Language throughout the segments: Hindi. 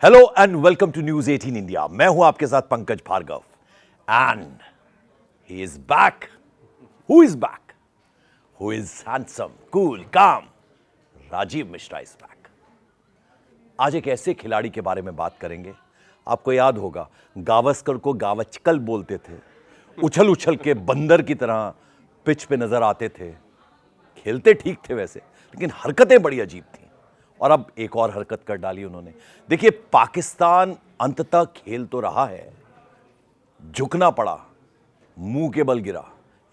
Hello and welcome to news 18 India. मैं हूं आपके साथ Pankaj Bhargav and he is back. Who is back? Who is handsome, cool, calm? Rajeev Mishra is back. आज एक ऐसे खिलाड़ी के बारे में बात करेंगे। आपको याद होगा गावस्कर को गावचकल बोलते थे, उछल उछल के बंदर की तरह पिच पे नजर आते थे। खेलते ठीक थे वैसे, लेकिन हरकतें बड़ी अजीब थी। और अब एक और हरकत कर डाली उन्होंने। देखिए, पाकिस्तान अंततः खेल तो रहा है, झुकना पड़ा, मुंह के बल गिरा,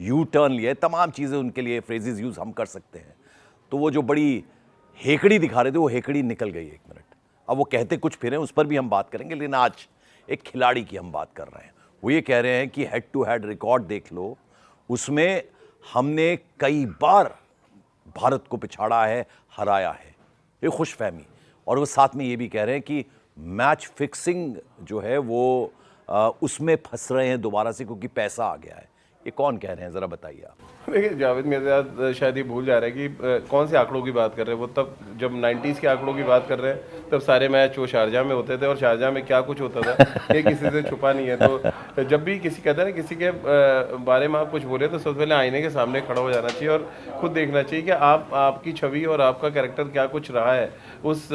यू टर्न लिया, तमाम चीजें उनके लिए फ्रेजेस यूज हम कर सकते हैं। तो वो जो बड़ी हेकड़ी दिखा रहे थे, वो हेकड़ी निकल गई। एक मिनट, अब वो कहते कुछ फिर हैं, उस पर भी हम बात करेंगे। लेकिन आज एक खिलाड़ी की हम बात कर रहे हैं। वो ये कह रहे हैं कि हेड टू हेड रिकॉर्ड देख लो, उसमें हमने कई बार भारत को पिछाड़ा है, हराया है। ये खुशफहमी। और वो साथ में ये भी कह रहे हैं कि मैच फिक्सिंग जो है वो उसमें फंस रहे हैं दोबारा से, क्योंकि पैसा आ गया है। ये कौन कह रहे हैं, जरा बताइए आप। देखिए, जावेद मिर्जा शायद ये भूल जा रहे हैं कि कौन से आंकड़ों की बात कर रहे हैं। वो तब जब 90s के आंकड़ों की बात कर रहे हैं, तब सारे मैच वो शारजाह में होते थे और शारजाह में क्या कुछ होता था ये किसी से छुपा नहीं है। तो जब भी किसी कहता है ना किसी के बारे में आप कुछ बोले, तो सबसे पहले आईने के सामने खड़ा हो जाना चाहिए और खुद देखना चाहिए कि आपकी छवि और आपका कैरेक्टर क्या कुछ रहा है उस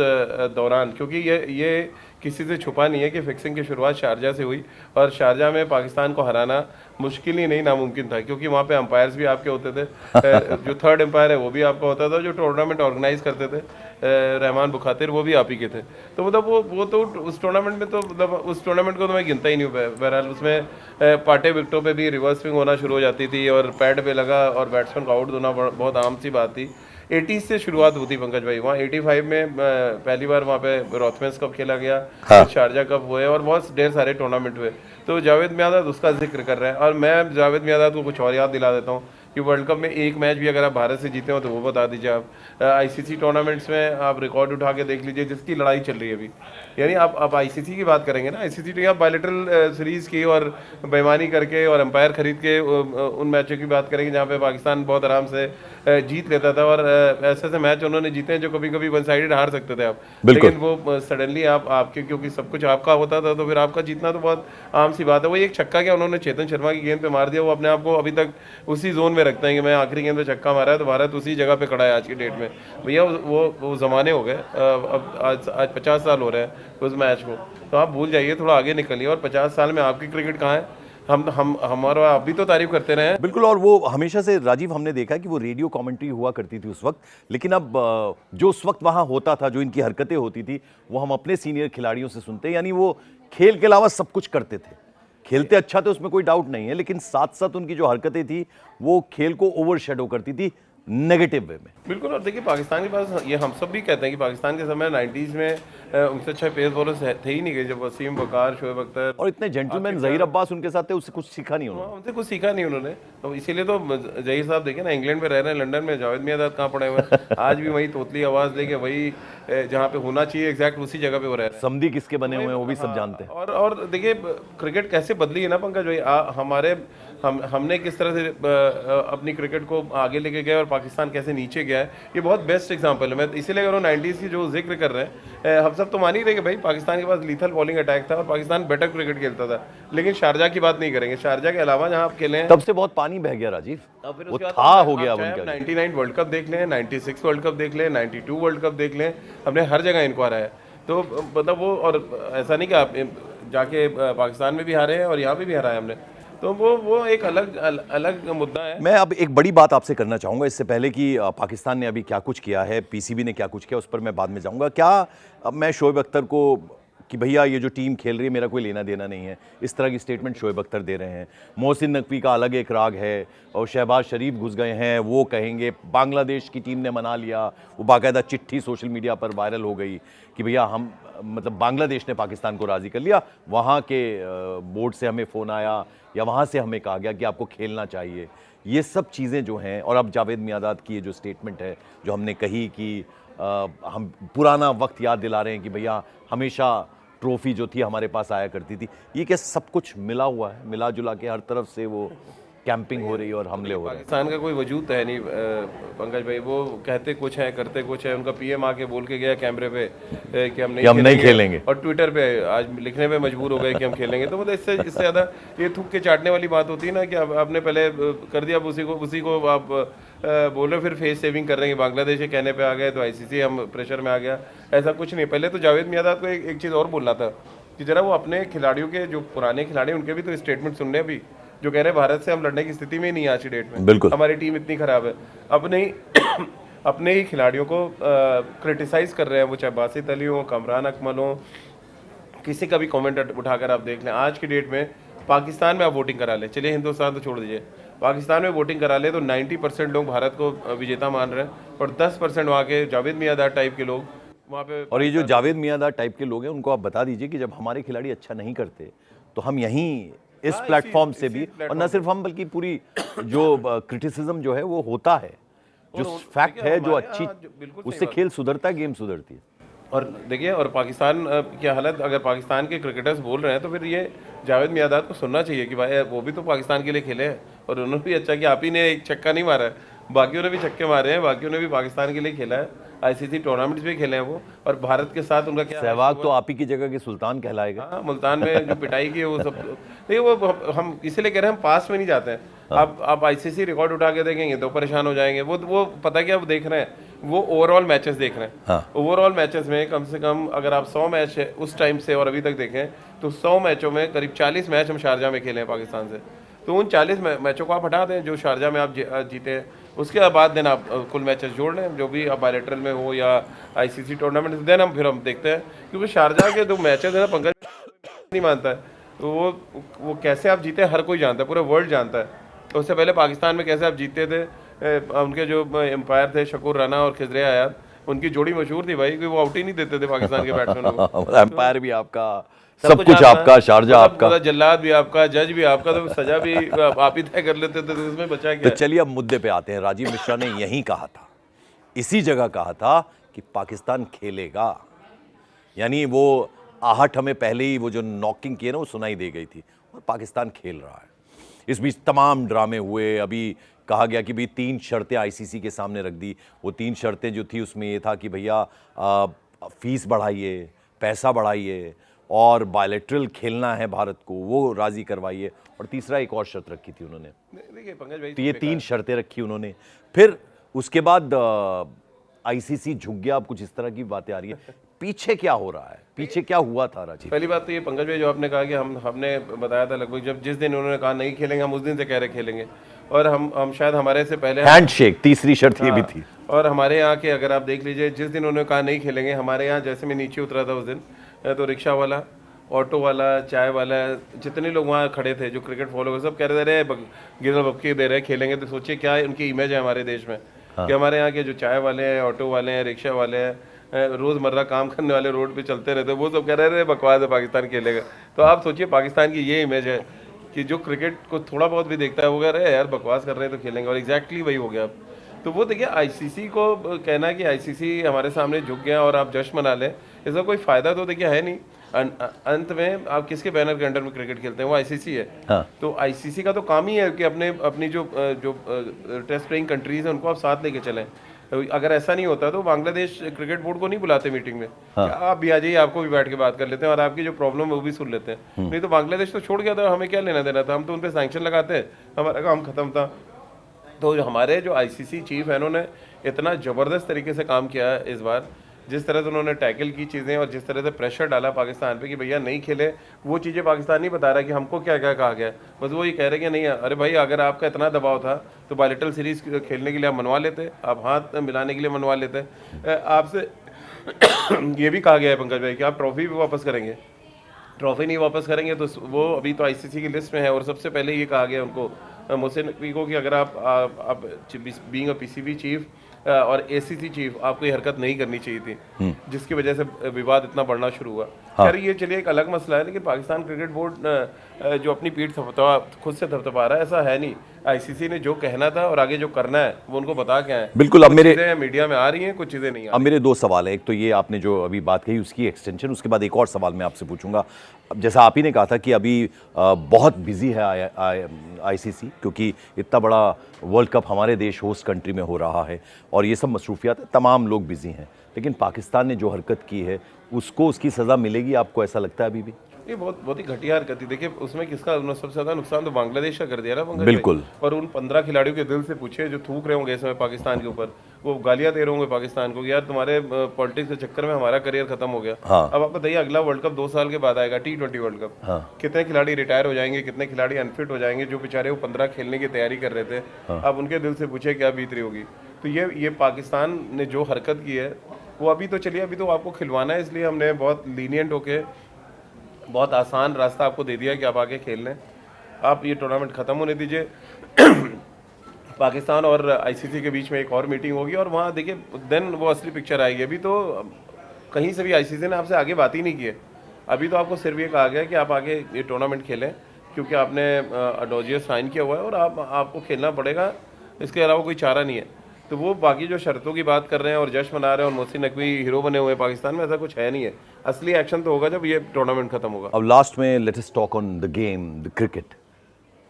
दौरान। क्योंकि ये किसी से छुपा नहीं है कि फिक्सिंग की शुरुआत शारजाह से हुई और शारजाह में पाकिस्तान को हराना मुश्किल ही नहीं, नामुमकिन था। क्योंकि वहाँ पे अंपायर्स भी आपके होते थे, जो थर्ड एम्पायर है वो भी आपका होता था, जो टूर्नामेंट ऑर्गेनाइज करते थे रहमान बुखातिर, वो भी आप ही के थे। तो मतलब वो तो उस टूर्नामेंट में, तो मतलब उस टूर्नामेंट को तो मैं गिनता ही नहीं हूँ। बहरहाल उसमें पाटे विकेटों पे भी रिवर्स स्विंग होना शुरू हो जाती थी और पैड पे लगा और बैट्समैन को आउट होना बहुत आम सी बात थी। 80s से शुरुआत होती पंकज भाई। वहाँ 85 में पहली बार वहाँ पे रोथमेंस कप खेला गया, हाँ। शारजा कप हुए और बहुत ढेर सारे टूर्नामेंट हुए। तो जावेद मियांदाद उसका जिक्र कर रहे हैं और मैं जावेद मियांदाद को कुछ और याद दिला देता हूँ कि वर्ल्ड कप में एक मैच भी अगर आप भारत से जीते हो तो वो बता दीजिए आप। आईसीसी टूर्नामेंट्स में आप रिकॉर्ड उठा के देख लीजिए, जिसकी लड़ाई चल रही है अभी। यानी आप आईसीसी की बात करेंगे ना, आईसीसी तो आप बायलैटरल सीरीज की और बेईमानी करके और एम्पायर खरीद के उन मैचों की बात करेंगे जहाँ पे पाकिस्तान बहुत आराम से जीत लेता था। और ऐसे ऐसे मैच उन्होंने जीते हैं जो कभी कभी वन साइडेड हार सकते थे आप, लेकिन वो सडनली आपके, क्योंकि सब कुछ आपका होता था तो फिर आपका जीतना तो बहुत आम सी बात है। वो एक छक्का क्या उन्होंने चेतन शर्मा की गेंद पे मार दिया, वो अपने आप को अभी तक उसी जोन में रखते हैं कि मैं आखिरी गेंद पे छक्का मारा है। तो भारत उसी जगह पे खड़ा है आज की डेट में। भैया वो ज़माने हो गए। अब आज 50 साल हो रहे हैं उस मैच को। तो आप भूल जाइए, थोड़ा आगे निकलिए। और 50 साल में आपकी क्रिकेट कहाँ है? हम हमारा अभी तो तारीफ करते रहे। बिल्कुल। और वो हमेशा से राजीव, हमने देखा कि वो रेडियो कमेंट्री हुआ करती थी उस वक्त, लेकिन अब जो उस वक्त वहां होता था, जो इनकी हरकतें होती थी, वो हम अपने सीनियर खिलाड़ियों से सुनते हैं। यानी वो खेल के अलावा सब कुछ करते थे। खेलते अच्छा थे, उसमें कोई डाउट नहीं है, लेकिन साथ साथ उनकी जो हरकतें थी वो खेल को ओवरशैडो करती थी नेगेटिव वे में। बिल्कुल। और देखिए, पाकिस्तान के पास, ये हम सब भी कहते हैं कि पाकिस्तान के समय 90s में उनसे अच्छा पेस बॉलर थे ही नहीं गए। जब वसीम, वकार, शोएब अख्तर और इतने जेंटलमैन जहीर अब्बास उनके साथ थे, उससे कुछ सीखा नहीं उन्होंने। उनसे कुछ सीखा नहीं उन्होंने। तो इसीलिए तो जहीर साहब देखे ना, इंग्लैंड में रह रहे हैं, लंदन में। जावेद मियांदाद कहाँ पड़े हुए हैं? आज भी वही तोतली आवाज़ देके, वही जहाँ पे होना चाहिए एग्जैक्ट उसी जगह पे वो रह रहे हैं। समधी किसके बने हुए हैं वो भी सब जानते हैं। और देखिए, क्रिकेट कैसे बदली है ना पंकज भाई। हमने किस तरह से अपनी क्रिकेट को आगे लेके गए और पाकिस्तान कैसे नीचे गया है, ये बहुत बेस्ट एग्जांपल है। मैं इसीलिए अगर 90s की जो जिक्र कर रहे हैं, हम सब तो मान ही रहे कि भाई पाकिस्तान के पास लीथल बॉलिंग अटैक था और पाकिस्तान बेटर क्रिकेट खेलता था। लेकिन शारजाह की बात नहीं करेंगे। शारजाह के अलावा जहाँ आप खेले हैं, तब से बहुत पानी बह गया राजीव, वो था हो गया। 99 वर्ल्ड कप देख लें, 96 वर्ल्ड कप देख लें, 92 वर्ल्ड कप देख लें, हमने हर जगह इनको हराया है। तो मतलब वो, और ऐसा नहीं कि आप जाके पाकिस्तान में भी हारे हैं और यहाँ पे भी हराया हमने। तो वो एक अलग मुद्दा है। मैं अब एक बड़ी बात आपसे करना चाहूंगा, इससे पहले कि पाकिस्तान ने अभी क्या कुछ किया है, पीसीबी ने क्या कुछ किया, उस पर मैं बाद में जाऊंगा। क्या अब मैं शोएब अख्तर को कि भैया ये जो टीम खेल रही है मेरा कोई लेना देना नहीं है, इस तरह की स्टेटमेंट शोएब अख्तर दे रहे हैं। मोहसिन नकवी का अलग एक राग है और शहबाज शरीफ घुस गए हैं, वो कहेंगे बांग्लादेश की टीम ने मना लिया। वो बाकायदा चिट्ठी सोशल मीडिया पर वायरल हो गई कि भैया हम, मतलब बांग्लादेश ने पाकिस्तान को राज़ी कर लिया, वहाँ के बोर्ड से हमें फ़ोन आया या वहाँ से हमें कहा गया कि आपको खेलना चाहिए। ये सब चीज़ें जो हैं, और अब जावेद मियांदाद की ये जो स्टेटमेंट है, जो हमने कही कि हम पुराना वक्त याद दिला रहे हैं कि भैया हमेशा ट्रॉफी जो थी हमारे पास आया करती थी, ये क्या सब कुछ मिला हुआ है, मिला जुला के हर तरफ से वो कैंपिंग हो रही है और हमले हो रहे हैं। पाकिस्तान का कोई वजूद तो है नहीं पंकज भाई। वो कहते कुछ है करते कुछ है। उनका पीएम आके बोल के गया कैमरे पे कि हम नहीं खेलेंगे और ट्विटर पे आज लिखने में मजबूर हो गए कि हम खेलेंगे। तो मतलब इससे ज़्यादा ये थूक के चाटने वाली बात होती है ना कि आपने पहले कर दिया, अब उसी को आप बोल रहे हो, फिर फेस सेविंग कर रहे हैं। बांग्लादेश के कहने पे आ गए तो आईसीसी हम प्रेशर में आ गया। ऐसा कुछ नहीं। पहले तो जावेद मियांदाद को एक चीज़ और बोलना था कि जरा वो अपने खिलाड़ियों के जो पुराने खिलाड़ी उनके भी तो स्टेटमेंट सुनने अभी, जो कह रहे हैं भारत से हम लड़ने की स्थिति में ही नहीं आज की डेट में। बिल्कुल हमारी टीम इतनी खराब है। अपने ही खिलाड़ियों को क्रिटिसाइज कर रहे हैं, वो चाहे बासित अली हो, कमरान अकमल हो, किसी का भी कमेंट उठाकर आप देख लें। आज की डेट में पाकिस्तान में आप वोटिंग करा लें, चलिए हिंदुस्तान तो छोड़ दीजिए, पाकिस्तान में वोटिंग करा ले तो 90% लोग भारत को विजेता मान रहे हैं और 10% वहाँ के जावेद मियांदाद टाइप के लोग वहाँ पे। और ये जो जावेद मियांदाद टाइप के लोग हैं उनको आप बता दीजिए कि जब हमारे खिलाड़ी अच्छा नहीं करते तो हम यहीं इस प्लेटफॉर्म से भी, और न सिर्फ हम बल्कि पूरी जो क्रिटिसिज्म जो है वो होता है, जो फैक्ट है, जो अच्छी, उससे खेल सुधरता है, गेम सुधरती है। और देखिए, और पाकिस्तान की हालत, अगर पाकिस्तान के क्रिकेटर्स बोल रहे हैं तो फिर ये जावेद मियांदाद को सुनना चाहिए कि भाई वो भी तो पाकिस्तान के लिए खेले हैं और उन्होंने भी अच्छा कि आप ही ने एक छक्का नहीं मारा है, बाकियों ने भी छक्के मारे हैं, बाकियों ने भी पाकिस्तान के लिए खेला है, आईसीसी टूर्नामेंट्स भी खेले हैं वो। और भारत के साथ उनका क्या, सहवाग तो आप ही की जगह के सुल्तान कहलाएगा। हाँ, मुल्तान में जो पिटाई की है वो सब नहीं, वो हम इसीलिए कह रहे हैं हम पास में नहीं जाते हैं। आप आईसीसी रिकॉर्ड उठा के देखेंगे तो परेशान हो जाएंगे। वो पता क्या वो देख रहे हैं, वो ओवरऑल मैचेस देख रहे हैं। ओवरऑल मैचेस में कम से कम अगर आप 100 मैच उस टाइम से और अभी तक देखें तो 100 मैचों में करीब 40 मैच हम शारजाह में खेले हैं पाकिस्तान से। तो उन 40 मैचों को आप हटा दें जो शारजाह में आप जीते हैं, उसके बाद देन आप कुल मैचेस जोड़ लें जो भी आप बायलैटरल में हो या आईसीसी टूर्नामेंट, देन हम देखते हैं। क्योंकि शारजाह के जो मैचेस हैं ना, पंकज नहीं मानता है तो वो कैसे आप जीते हर कोई जानता है, पूरा वर्ल्ड जानता है। तो उससे पहले पाकिस्तान में कैसे आप जीतते थे, उनके जो एम्पायर थे शकुर राना और खिजरे आयात, उनकी जोड़ी मशहूर थी भाई कि वो आउट ही नहीं देते थे पाकिस्तान के बैट्समैनों को। एम्पायर भी आपका, सब कुछ आपका, शारजाह आपका, जल्लाद भी आपका, जज भी आपका, तो सजा भी आप ही तय कर लेते थे, तो उसमें बचा क्या। तो चलिए अब मुद्दे पे आते हैं। राजीव मिश्रा ने यही कहा था, इसी जगह कहा था कि पाकिस्तान खेलेगा, यानी वो आहट हमें पहले ही वो जो नॉकिंग की है ना वो सुनाई दे गई थी, और पाकिस्तान खेल रहा है। इस बीच तमाम ड्रामे हुए। अभी कहा गया कि भाई 3 शर्तें आईसीसी के सामने रख दी। वो 3 शर्तें जो थी उसमें ये था कि भैया फीस बढ़ाइए, पैसा बढ़ाइए, और बायलैटरल खेलना है भारत को वो राजी करवाइए, और तीसरा एक और शर्त रखी थी उन्होंने। देखिए पंकज भाई, तो ये 3 शर्तें रखी उन्होंने। फिर उसके बाद आईसीसी झुक गया। अब कुछ इस तरह की बातें आ रही है, पीछे क्या हो रहा है, पीछे क्या हुआ था राजीव? पहली बात तो ये पंकज भाई जो आपने कहा कि हमने बताया था लगभग जिस दिन उन्होंने कहा नहीं खेलेंगे, हम उस दिन से कह रहे खेलेंगे, और हम शायद हमारे से पहले हैंडशेक, तीसरी शर्त ये भी थी। और हमारे यहाँ के अगर आप देख लीजिए, जिस दिन उन्होंने कहा नहीं खेलेंगे, हमारे यहाँ जैसे मैं नीचे उतरा था उस दिन, तो रिक्शा वाला, ऑटो वाला, चाय वाला, जितने लोग वहाँ खड़े थे जो क्रिकेट फॉलो कर, सब कह रहे थे गिरल बक्की दे रहे खेलेंगे। तो सोचिए क्या उनकी इमेज है हमारे देश में। कि हमारे यहाँ के जो चाय वाले हैं, ऑटो वाले हैं, रिक्शा वाले हैं, रोज़मर्रा काम करने वाले रोड पे चलते रहते, वो सब कह रहे थे बकवास है, पाकिस्तान खेलेगा। तो आप सोचिए पाकिस्तान की ये इमेज है कि जो क्रिकेट को थोड़ा बहुत भी देखता है वो कह रहे हैं यार बकवास कर रहे हैं तो खेलेंगे, और एग्जैक्टली वही हो गया अब। तो वो देखिए आईसीसी को कहना कि आईसीसी हमारे सामने झुक गया और आप जश्न मना लें, इसका कोई फ़ायदा तो देखिए है नहीं। अंत में आप किसके बैनर के अंडर में क्रिकेट खेलते हैं, वो आईसीसी है। हाँ। तो आईसीसी का तो काम ही है कि अपनी जो टेस्ट प्लेइंग कंट्रीज हैं उनको आप साथ लेके चलें। अगर ऐसा नहीं होता तो बांग्लादेश क्रिकेट बोर्ड को नहीं बुलाते मीटिंग में। हाँ। आप भी आ जाइए, आपको भी बैठ के बात कर लेते हैं और आपकी जो प्रॉब्लम है वो भी सुन लेते हैं। नहीं तो बांग्लादेश तो छोड़ गया था, हमें क्या लेना देना था, हम तो उन पर सैंक्शन लगाते हैं, हमारा काम खत्म था। तो हमारे जो आईसीसी चीफ है उन्होंने इतना ज़बरदस्त तरीके से काम किया है इस बार, जिस तरह से उन्होंने टैकल की चीज़ें और जिस तरह से प्रेशर डाला पाकिस्तान पे कि भैया नहीं खेले, वो चीज़ें पाकिस्तान नहीं बता रहा कि हमको क्या क्या कहा गया, बस वो ये कह रहे कि नहीं अरे भाई अगर आपका इतना दबाव था तो बायलैटरल सीरीज़ खेलने के लिए आप मनवा लेते, आप हाथ मिलाने के लिए मनवा लेते। आपसे ये भी कहा गया है पंकज भाई कि आप ट्रॉफी भी वापस करेंगे, ट्रॉफी नहीं वापस करेंगे तो वो अभी तो आईसीसी की लिस्ट में है। और सबसे पहले ये कहा गया उनको, मोहसिन नकवी को, कि अगर आप बीइंग अ पीसीबी चीफ और एसीसी चीफ, आपको ये हरकत नहीं करनी चाहिए थी, जिसकी वजह से विवाद इतना बढ़ना शुरू हुआ। खैर ये चलिए एक अलग मसला है, लेकिन पाकिस्तान क्रिकेट बोर्ड जो अपनी पीठ खुद से थपथपा रहा है, ऐसा है नहीं। आईसीसी ने जो कहना था और आगे जो करना है वो उनको बता के आए। बिल्कुल। अब मेरे चीजें मीडिया में आ रही हैं, कुछ चीजें नहीं आ अब मेरे दो सवाल है। एक तो ये आपने जो अभी बात कही उसकी एक्सटेंशन, उसके बाद एक और सवाल मैं आपसे पूछूंगा। अब जैसा आप ही ने कहा था कि अभी बहुत बिजी है आईसीसी, क्योंकि इतना बड़ा वर्ल्ड कप हमारे देश होस्ट कंट्री में हो रहा है और ये सब मसरूफियात है, तमाम लोग बिजी हैं, लेकिन पाकिस्तान ने जो हरकत की है उसको उसकी सज़ा मिलेगी, आपको ऐसा लगता है अभी भी? ये बहुत ही घटिया हरकत थी। देखिए उसमें किसका सबसे ज्यादा नुकसान तो बांग्लादेश का कर दिया ना पंकज बिल्कुल। भाई। और उन 15 खिलाड़ियों के दिल से पूछे जो थूक रहे होंगे इसमें पाकिस्तान के ऊपर, वो गालियां दे रहे होंगे पाकिस्तान को कि यार तुम्हारे पॉलिटिक्स के चक्कर में हमारा करियर खत्म हो गया। हाँ। अब आप बताइए अगला वर्ल्ड कप 2 साल के बाद आएगा, T20 वर्ल्ड कप। हाँ। कितने खिलाड़ी रिटायर हो जाएंगे, कितने खिलाड़ी अनफिट हो जाएंगे, जो बेचारे वो 15 खेलने की तैयारी कर रहे थे। अब उनके दिल से पूछे क्या बीत रही होगी। तो ये पाकिस्तान ने जो हरकत की है वो अभी तो चलिए, अभी तो आपको खिलवाना है, इसलिए हमने बहुत लीनियंट होके बहुत आसान रास्ता आपको दे दिया कि आप आके खेल लें, आप ये टूर्नामेंट ख़त्म होने दीजिए। पाकिस्तान और आईसीसी के बीच में एक और मीटिंग होगी और वहाँ देखिए देन वो असली पिक्चर आएगी। अभी तो कहीं से भी आईसीसी ने आपसे आगे बात ही नहीं की है। अभी तो आपको सिर्फ ये कहा गया कि आप आगे ये टूर्नामेंट खेलें, क्योंकि आपने अडोजिया साइन किया हुआ है और आपको खेलना पड़ेगा, इसके अलावा कोई चारा नहीं है। तो वो बाकी जो शर्तों की बात कर रहे हैं और जश्न मना रहे हैं और मोहसिन नकवी हीरो बने हुए हैं पाकिस्तान में, ऐसा कुछ है नहीं है। असली एक्शन तो होगा जब ये टूर्नामेंट खत्म होगा। अब लास्ट में let us talk on the game, the cricket.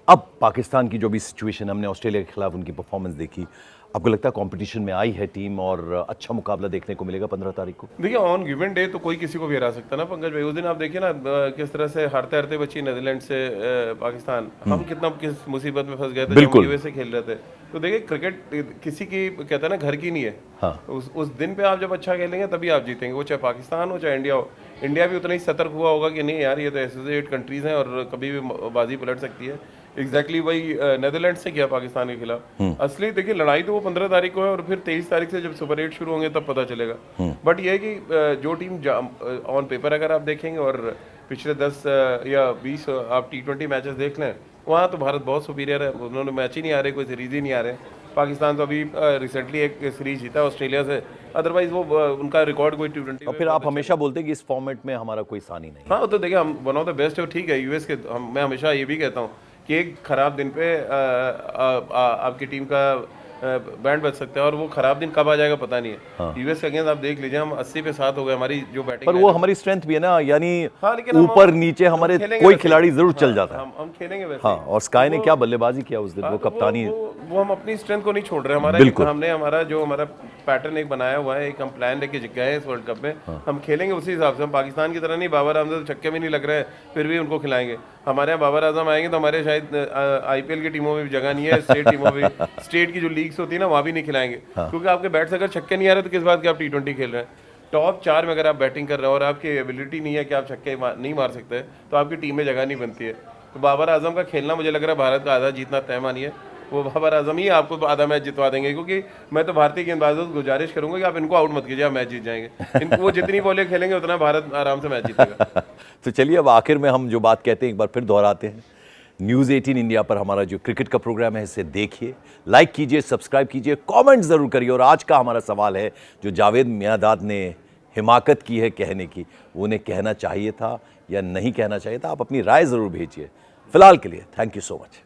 अब पाकिस्तान की जो भी सिचुएशन, हमने ऑस्ट्रेलिया के खिलाफ उनकी परफॉर्मेंस देखी, आपको लगता है कंपटीशन में आई है टीम और अच्छा मुकाबला देखने को मिलेगा 15 तारीख को? देखिए ऑन गिवन डे तो कोई किसी को भी हरा सकता ना पंकज भाई। उस दिन आप देखिए ना किस तरह से हारते हारते बची नीदरलैंड से पाकिस्तान। हम किस मुसीबत में फंस गए थे जब यूएसए खेल रहे थे। तो देखिए क्रिकेट किसी की कहता है ना घर की नहीं है। हाँ। उस दिन पे आप जब अच्छा खेलेंगे तभी आप जीतेंगे, वो चाहे पाकिस्तान हो चाहे इंडिया हो। इंडिया भी उतना ही सतर्क हुआ होगा कि नहीं यार ये तो एसोसिएट कंट्रीज हैं और कभी भी बाजी पलट सकती है। एग्जैक्टली वही नीदरलैंड से किया पाकिस्तान के खिलाफ। असली देखिए लड़ाई तो वो 15 तारीख को है और फिर 23 तारीख से जब सुपर 8 शुरू होंगे तब पता चलेगा। बट ये है कि जो टीम ऑन पेपर अगर आप देखेंगे और पिछले 10 या 20 आप T20 मैचेस देख लें, वहाँ तो भारत बहुत सुपीरियर है। उन्होंने मैच ही नहीं आ रहे, कोई सीरीज ही नहीं आ रहे। पाकिस्तान तो अभी रिसेंटली एक सीरीज जीता ऑस्ट्रेलिया से, अदरवाइज वो उनका रिकॉर्ड कोई T20। और फिर आप हमेशा बोलते हैं कि इस फॉर्मेट में हमारा कोई सानी नहीं। हाँ तो देखिए हम वन ऑफ द बेस्ट है, ठीक है यूएस के। मैं हमेशा ये भी कहता हूँ कि एक खराब दिन पे आपकी टीम का बैंड बच सकता है और वो खराब दिन कब आ जाएगा पता नहीं है। हाँ। यूएस के अगेंस्ट आप देख लीजिए, हम 80 पे 7 हो गए, हमारी जो बैटिंग पर वो हमारी स्ट्रेंथ भी है ना, यानी हाँ, ऊपर नीचे हमारे कोई खिलाड़ी जरूर चल जाता है। हम खेलेंगे वैसे। हाँ, और स्काई ने क्या बल्लेबाजी किया उस दिन, वो कप्तानी। वो हम अपनी स्ट्रेंथ को नहीं छोड़ रहे। हमने हमारा पैटर्न एक बनाया हुआ है, एक हम प्लान लेके गए हैं इस वर्ल्ड कप में। हम खेलेंगे उसी हिसाब से। हम पाकिस्तान की तरह नहीं, बाबर आजम तो छक्के भी नहीं लग रहे हैं फिर भी उनको खिलाएंगे। हमारे यहाँ बाबर आजम आएंगे तो हमारे शायद आईपीएल की टीमों में भी जगह नहीं है, स्टेट टीमों में, स्टेट की जो लीग्स होती है ना वहाँ भी नहीं खिलाएंगे। क्योंकि आपके बैट से अगर छक्के नहीं आ रहे तो किस बात के आप T20 खेल रहे हैं। टॉप 4 में अगर आप बैटिंग कर रहे हो और आपकी एबिलिटी नहीं है कि आप छक्के नहीं मार सकते, तो आपकी टीम में जगह नहीं बनती है। तो बाबर आजम का खेलना मुझे लग रहा है भारत का आधा जीतना तय मानिए। वो बाबर आजम ही आपको आधा मैच जितवा देंगे, क्योंकि मैं तो भारतीय गेंदबाजों से गुजारिश करूंगा कि आप इनको आउट मत कीजिए, आप मैच जीत जाएंगे। वो जितनी बॉलें खेलेंगे उतना भारत आराम से मैच जीतेगा। तो चलिए अब आखिर में हम जो बात कहते हैं एक बार फिर दोहराते हैं। न्यूज़ 18 इंडिया पर हमारा जो क्रिकेट का प्रोग्राम है इसे देखिए, लाइक कीजिए, सब्सक्राइब कीजिए, कमेंट ज़रूर करिए। और आज का हमारा सवाल है जो जावेद मियांदाद ने हिमाकत की है कहने की, वो उन्हें कहना चाहिए था या नहीं कहना चाहिए था? आप अपनी राय ज़रूर भेजिए। फिलहाल के लिए थैंक यू सो मच।